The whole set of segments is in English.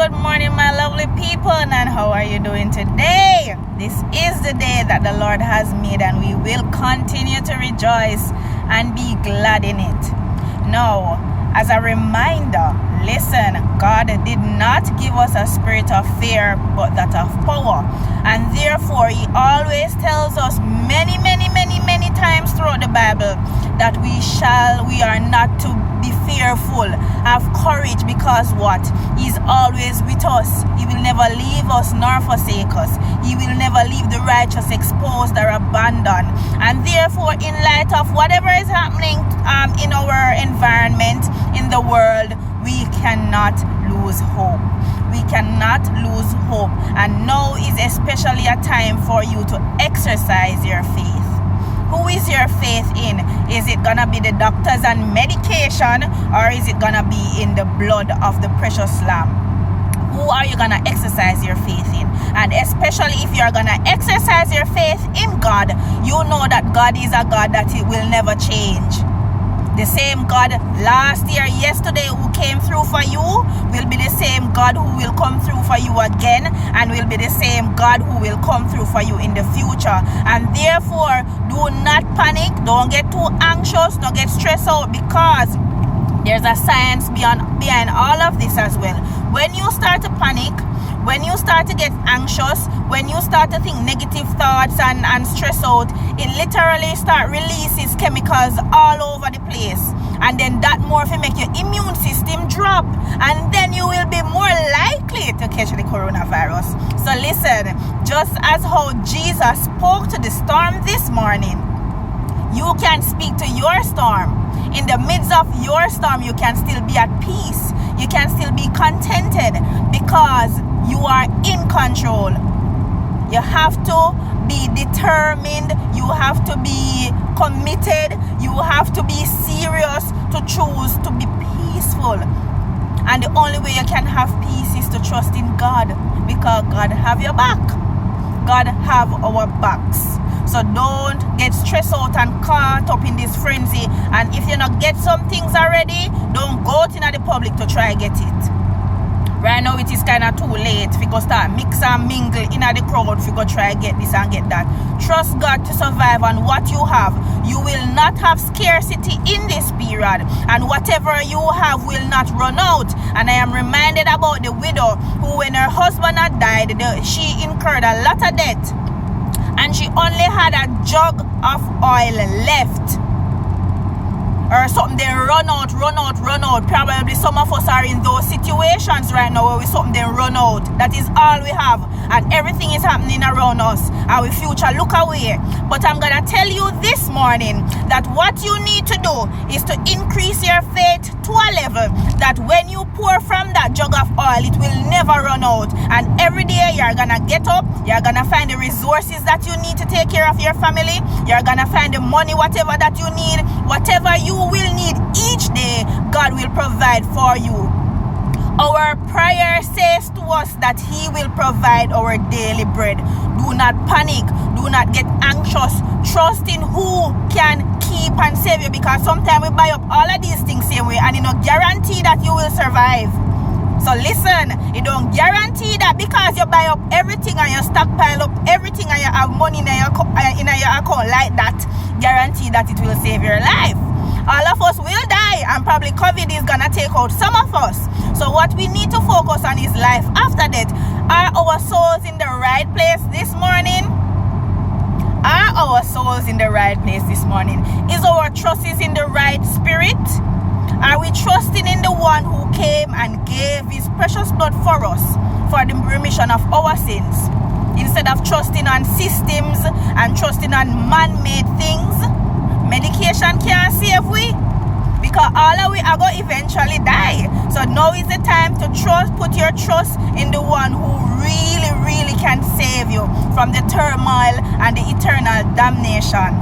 good morning, my lovely people, and how are you doing today? This is the day that the Lord has made, and we will continue to rejoice and be glad in it. Now, as a reminder, listen, God did not give us a spirit of fear, but that of power. And therefore, He always tells us many times throughout the Bible that we are not to be fearful. Have courage, because what? He's always with us. He will never leave us nor forsake us. He will never leave the righteous exposed or abandoned. And therefore, in light of whatever is happening in our environment, in the world, we cannot lose hope. We cannot lose hope. And now is especially a time for you to exercise your faith. Who is your faith in? Is it gonna be the doctors and medication, or is it gonna be in the blood of the precious Lamb? Who are you gonna exercise your faith in? And especially if you're gonna exercise your faith in God, you know that God is a God that He will never change. The same God last year, yesterday, who came through for you will be the same God who will come through for you again, and will be the same God who will come through for you in the future. And therefore, do not panic, don't get too anxious, don't get stressed out, because there's a science behind all of this as well. When you start to panic, when you start to get anxious, when you start to think negative thoughts and stress out, it literally start releases chemicals all over the place. And then that more will make your immune system drop. And then you will be more likely to catch the coronavirus. So listen, just as how Jesus spoke to the storm this morning, you can speak to your storm. In the midst of your storm, you can still be at peace. You can still be contented, because you are in control. You have to be determined. You have to be committed. You have to be serious to choose to be peaceful. And the only way you can have peace is to trust in God, because God have your back. God have our backs. So don't get stressed out and caught up in this frenzy. And if you not get some things already, don't go out in the public to try get it. Right now it is kind of too late if you go start mix and mingle in the crowd if you go try get this and get that. Trust God to survive on what you have. You will not have scarcity in this period, and whatever you have will not run out. And I am reminded about the widow who, when her husband had died, she incurred a lot of debt, and she only had a jug of oil left. Or something, they run out. Probably some of us are in those situations right now where something they run out. That is all we have, and everything is happening around us. Our future look away. But I'm gonna tell you this morning that what you need to do is to increase your faith to a level that when you pour from that jug of oil, it will never run out. And every day you're gonna get up, you're gonna find the resources that you need to take care of your family. You're gonna find the money, whatever that you need, whatever you will need each day, God will provide for you. Our prayer says to us that He will provide our daily bread. Do not panic, do not get anxious. Trust in who can keep and save you, because sometimes we buy up all of these things same way, and it don't guarantee that you will survive. So listen, it don't guarantee that because you buy up everything and you stockpile up everything and you have money in your account like that, guarantee that it will save your life. All of us will die, and probably COVID is gonna take out some of us. So what we need to focus on is life after death. Are our souls in the right place this morning? Are our souls in the right place this morning? Is our trust in the right spirit? Are we trusting in the one who came and gave His precious blood for us, for the remission of our sins, instead of trusting on systems and trusting on man-made things? Medication can't save we, because all of we are going to eventually die. So now is the time to put your trust in the one who really can save you from the turmoil and the eternal damnation.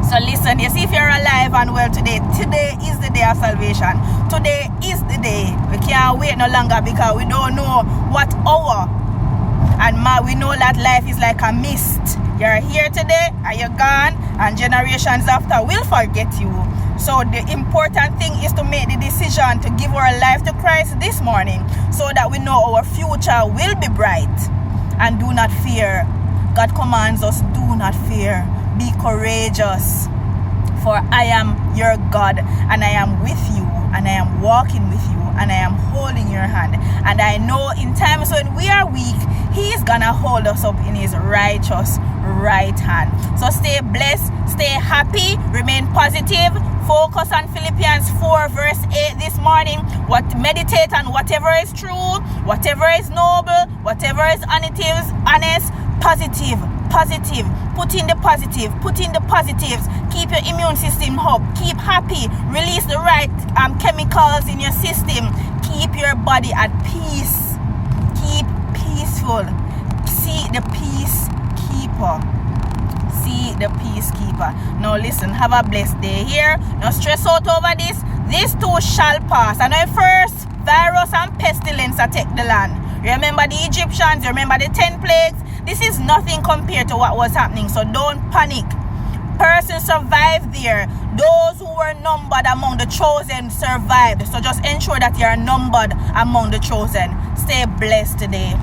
So listen, you see, if you're alive and well today is the day of salvation. Today is the day. We can't wait no longer, because we don't know what hour. And we know that life is like a mist. You're here today and you're gone, and generations after will forget you. So the important thing is to make the decision to give our life to Christ this morning, so that we know our future will be bright. And do not fear. God commands us, do not fear. Be courageous. For I am your God, and I am with you, and I am walking with you, and I am holding your hand. And I know in times when we are weak, He is gonna hold us up in His righteous right hand. So stay blessed, stay happy, remain positive. Focus on Philippians 4 verse 8 this morning. Meditate on whatever is true, whatever is noble, whatever is honest, positive. Put in the positive, put in the positives. Keep your immune system up, keep happy, release the right chemicals in your system. Keep your body at peace, keep peaceful. See the peacekeeper. See the peacekeeper. Now listen, have a blessed day here. No stress out over this. This too shall pass. And when first virus and pestilence attack the land, remember the Egyptians, remember the 10 plagues. This is nothing compared to what was happening. So don't panic. Persons survived there. Those who were numbered among the chosen survived. So just ensure that you are numbered among the chosen. Stay blessed today.